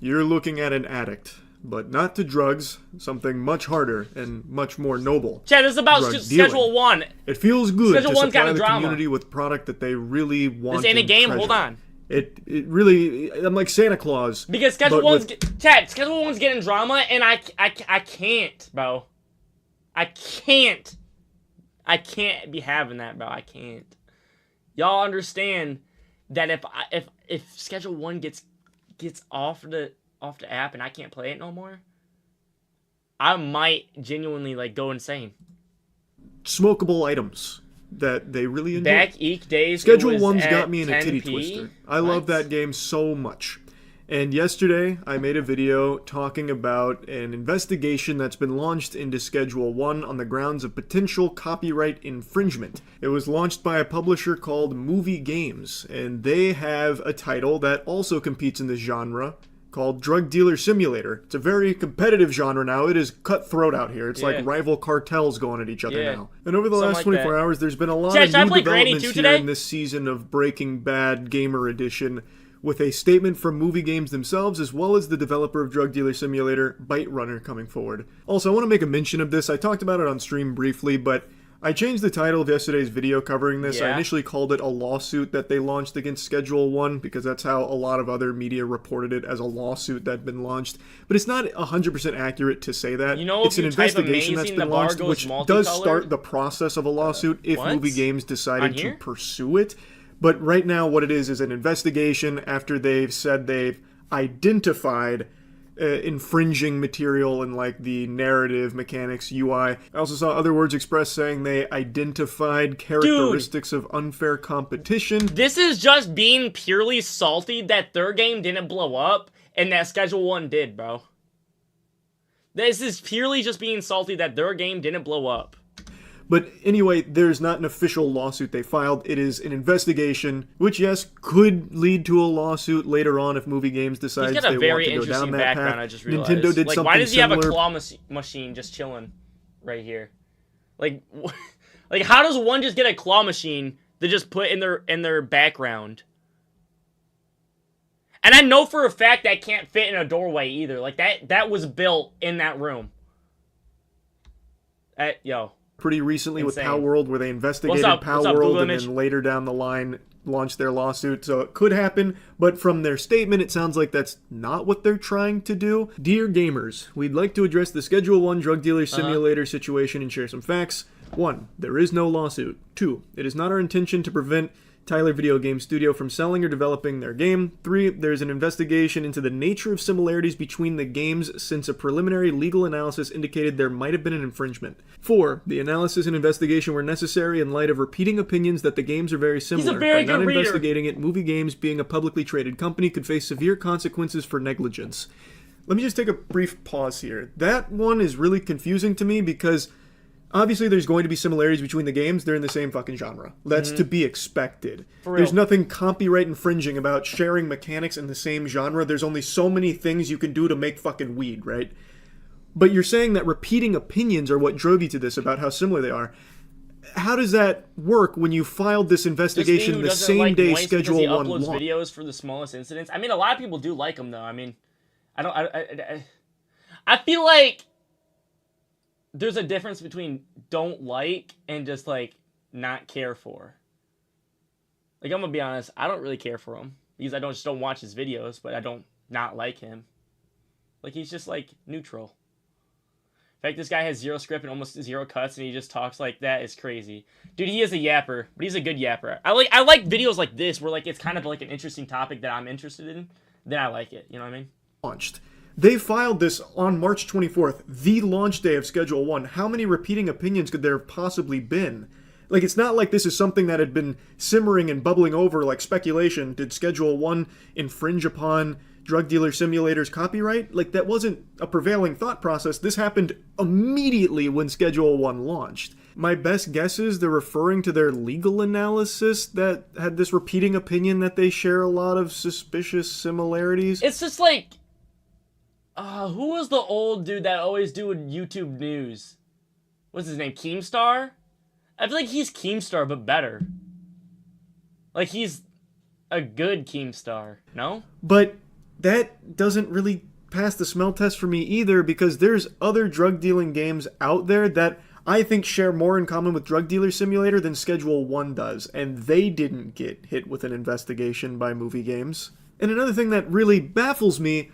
You're looking at an addict, but not to drugs, something much harder and much more noble. Chat, this is about Drug Schedule dealing. 1. It feels good Schedule to 1's got supply a the drama. community with product that they really want. This ain't a game, treasure. hold on. It really, I'm like Santa Claus. Because Schedule 1's, Schedule 1's getting drama, and I can't, bro. I can't be having that, bro. I can't. Y'all understand that if Schedule 1 gets off the app and I can't play it no more, I might genuinely like go insane. Smokable items that they really enjoy. Back Eek days. Schedule 1's got me in a titty 10p. twister. I love that game so much. And yesterday, I made a video talking about an investigation that's been launched into Schedule 1 on the grounds of potential copyright infringement. It was launched by a publisher called Movie Games, and they have a title that also competes in this genre called Drug Dealer Simulator. It's a very competitive genre now. It is cutthroat out here. It's like rival cartels going at each other now. And over the last 24 hours, there's been a lot of new developments here in this season of Breaking Bad Gamer Edition, with a statement from Movie Games themselves, as well as the developer of Drug Dealer Simulator, Bite Runner, coming forward. Also, I want to make a mention of this. I talked about it on stream briefly, but I changed the title of yesterday's video covering this. I initially called it a lawsuit that they launched against Schedule 1, because that's how a lot of other media reported it, as a lawsuit that had been launched. But it's not 100% accurate to say that. You know, it's an investigation that's been launched, which does start the process of a lawsuit if Movie Games decided to pursue it. But right now, what it is an investigation after they've said they've identified infringing material in like the narrative, mechanics, UI. I also saw other words expressed saying they identified characteristics of unfair competition. This is just being purely salty that their game didn't blow up and that Schedule 1 did, bro. This is purely just being salty that their game didn't blow up. But anyway, there's not an official lawsuit they filed. It is an investigation, which, yes, could lead to a lawsuit later on if Movie Games decides they want to go down that path. He's got a very interesting background, I just realized. Nintendo did something why does he have a similar. claw machine just chilling right here? Like, like, how does one just get a claw machine to just put in their background? And I know for a fact that can't fit in a doorway either. Like, that was built in that room. Yo. Pretty recently with Pow World, where they investigated Pow World and then later down the line launched their lawsuit. So it could happen, but from their statement, it sounds like that's not what they're trying to do. Dear gamers, we'd like to address the Schedule 1 Drug Dealer Simulator situation and share some facts. 1. There is no lawsuit. 2. It is not our intention to prevent Tyler Video Game Studio from selling or developing their game. 3. There's an investigation into the nature of similarities between the games, since a preliminary legal analysis indicated there might have been an infringement. 4. The analysis and investigation were necessary in light of repeating opinions that the games are very similar. By not investigating it, Movie Games, being a publicly traded company, could face severe consequences for negligence. Let me just take a brief pause here. That one is really confusing to me because obviously, there's going to be similarities between the games. They're in the same fucking genre. That's to be expected. There's nothing copyright infringing about sharing mechanics in the same genre. There's only so many things you can do to make fucking weed, right? But you're saying that repeating opinions are what drove you to this about how similar they are. How does that work when you filed this investigation the same day Schedule 1 launched? He uploads videos for the smallest incidents. I mean, a lot of people do like him, though. I mean, I feel like there's a difference between don't like and just, like, not care for. Like, I'm gonna be honest, I don't really care for him. Because I just don't watch his videos, but I don't not like him. Like, he's just, like, neutral. In fact, this guy has zero script and almost zero cuts, and he just talks like that. Is crazy. Dude, he is a yapper, but he's a good yapper. I like videos like this, where, like, it's kind of, like, an interesting topic that I'm interested in. Then I like it, you know what I mean? Launched. They filed this on March 24th, the launch day of Schedule 1. How many repeating opinions could there have possibly been? Like, it's not like this is something that had been simmering and bubbling over like speculation. Did Schedule 1 infringe upon Drug Dealer Simulator's copyright? Like, that wasn't a prevailing thought process. This happened immediately when Schedule 1 launched. My best guess is they're referring to their legal analysis that had this repeating opinion that they share a lot of suspicious similarities. It's just like, who was the old dude that always do YouTube news? What's his name? Keemstar? I feel like he's Keemstar, but better. Like, he's a good Keemstar, no? But that doesn't really pass the smell test for me either, because there's other drug dealing games out there that I think share more in common with Drug Dealer Simulator than Schedule 1 does, and they didn't get hit with an investigation by Movie Games. And another thing that really baffles me,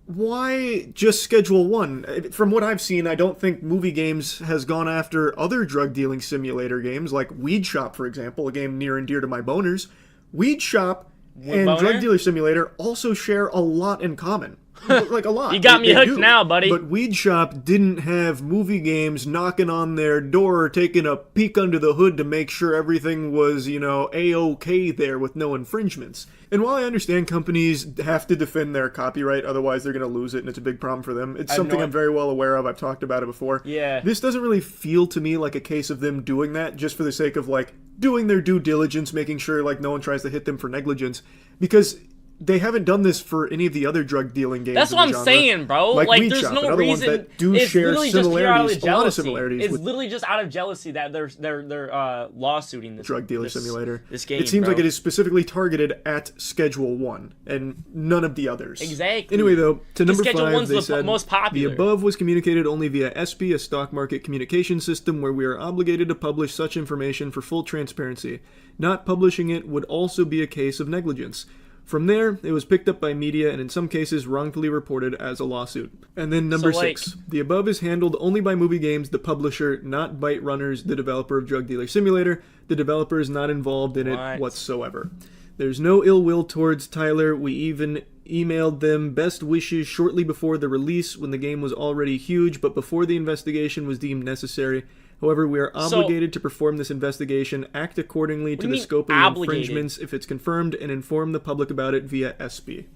why just Schedule 1? From what I've seen, I don't think Movie Games has gone after other drug dealing simulator games, like Weed Shop, for example, a game near and dear to my boners. Weed Shop and Drug Dealer Simulator also share a lot in common. Like a lot. You got me hooked now, buddy. But Weed Shop didn't have Movie Games knocking on their door, taking a peek under the hood to make sure everything was, A-OK there with no infringements. And while I understand companies have to defend their copyright, otherwise they're going to lose it, and it's a big problem for them. It's something I'm very well aware of. I've talked about it before. Yeah. This doesn't really feel to me like a case of them doing that just for the sake of, doing their due diligence, making sure, no one tries to hit them for negligence. Because they haven't done this for any of the other drug dealing games. That's what I'm saying, bro. There's Shop, no reason. That do it's share literally similarities, just a lot of similarities. It's literally just out of jealousy that they're lawsuiting this Drug Dealer Simulator. This game. It seems bro. like it is specifically targeted at Schedule 1 and none of the others. Exactly. Anyway, though, to number Schedule 5, 1's they the said most popular. The above was communicated only via SP, a stock market communication system where we are obligated to publish such information for full transparency. Not publishing it would also be a case of negligence. From there, it was picked up by media and in some cases wrongfully reported as a lawsuit. And then number 6. The above is handled only by Movie Games, the publisher, not Byte Runners, the developer of Drug Dealer Simulator. The developer is not involved in it whatsoever. There's no ill will towards Tyler. We even emailed them best wishes shortly before the release when the game was already huge, but before the investigation was deemed necessary. However, we are obligated to perform this investigation, act accordingly to the scope of the infringements if it's confirmed, and inform the public about it via SP.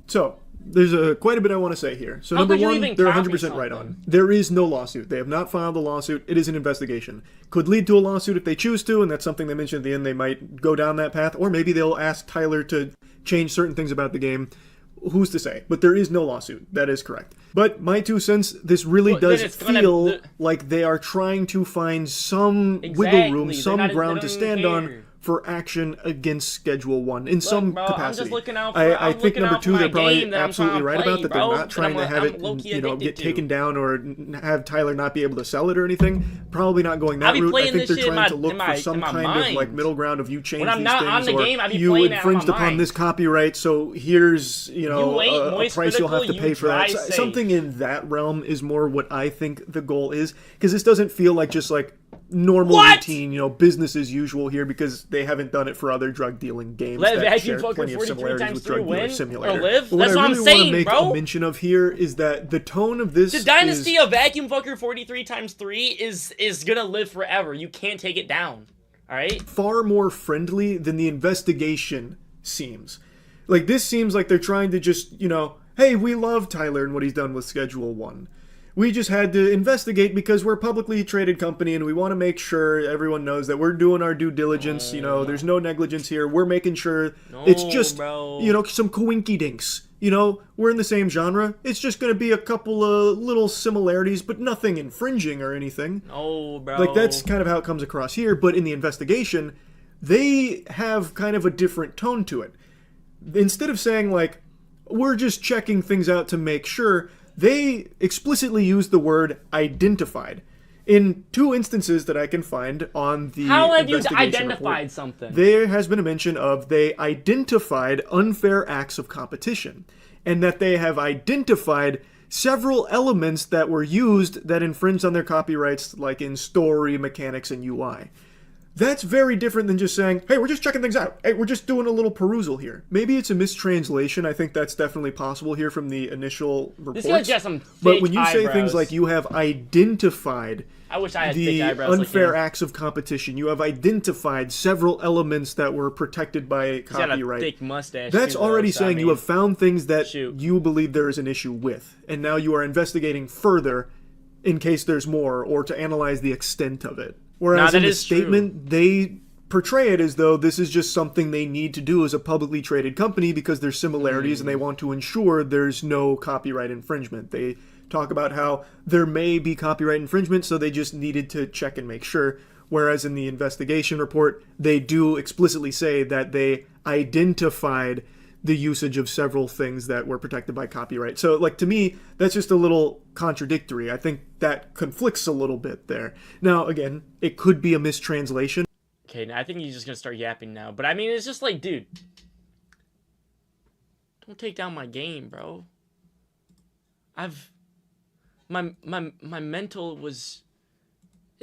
So, there's quite a bit I want to say here. So number 1, they're 100% right on. There is no lawsuit. They have not filed a lawsuit. It is an investigation. Could lead to a lawsuit if they choose to, and that's something they mentioned at the end. They might go down that path, or maybe they'll ask Tyler to change certain things about the game. Who's to say? But there is no lawsuit. That is correct. But my 2 cents, this really does feel like they are trying to find some wiggle room, some ground to stand on for action against Schedule 1 in some capacity. I'm just looking out for, I think number 2, they're probably absolutely right about that. Bro, they're not trying to have it, get taken down or have Tyler not be able to sell it or anything. Probably not going that route. I think they're trying to look for some kind of middle ground of you change these things or you infringed upon this copyright, so here's a price you'll have to pay for that. Something in that realm is more what I think the goal is, because this doesn't feel like just normal routine, business as usual here, because they haven't done it for other drug dealing games that share plenty of similarities with Drug Dealer Simulator. That's what I'm really saying, want to make bro. a mention of here is that the tone of this the dynasty of Vacuum Fucker 43x3 is gonna live forever. You can't take it down. All right. Far more friendly than the investigation seems. This seems like they're trying to just, hey, we love Tyler and what he's done with Schedule 1. We just had to investigate because we're a publicly traded company and we want to make sure everyone knows that we're doing our due diligence. There's no negligence here. We're making sure it's just, some coinky-dinks. We're in the same genre. It's just going to be a couple of little similarities, but nothing infringing or anything. Oh, bro. That's kind of how it comes across here. But in the investigation, they have kind of a different tone to it. Instead of saying, we're just checking things out to make sure, they explicitly use the word identified. In 2 instances that I can find on the How have you investigation identified report, something? there has been a mention of they identified unfair acts of competition, and that they have identified several elements that were used that infringed on their copyrights, like in story, mechanics, and UI. That's very different than just saying, hey, we're just checking things out. Hey, we're just doing a little perusal here. Maybe it's a mistranslation. I think that's definitely possible here from the initial reports. This guy's got some thick But when you say eyebrows. things like you have identified I wish I had the thick eyebrows unfair like him. acts of competition, you have identified several elements that were protected by He's got copyright. a thick mustache. That's too, already though, so, saying you have found things that Shoot. you believe there is an issue with. And now you are investigating further in case there's more, or to analyze the extent of it. Whereas in the statement, they portray it as though this is just something they need to do as a publicly traded company because there's similarities and they want to ensure there's no copyright infringement. They talk about how there may be copyright infringement, so they just needed to check and make sure. Whereas in the investigation report, they do explicitly say that they identified the usage of several things that were protected by copyright. So, like, to me, that's just a little contradictory. I think that conflicts a little bit there. Now, again, it could be a mistranslation. Okay, now I think he's just gonna start yapping now. But I mean, it's just like, dude, don't take down my game, bro. My mental is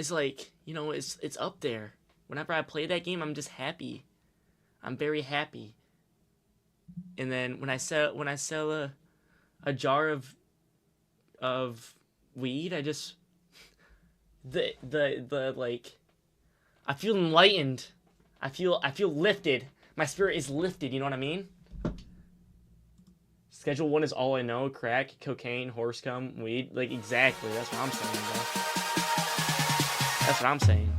like, you know, it's up there. Whenever I play that game, I'm just happy. I'm very happy. And then when I sell a jar of weed, I just the like, I feel enlightened. I feel lifted. My spirit is lifted, you know what I mean? Schedule 1 is all I know. Crack, cocaine, horse cum, weed. Like, exactly. That's what I'm saying, bro. That's what I'm saying.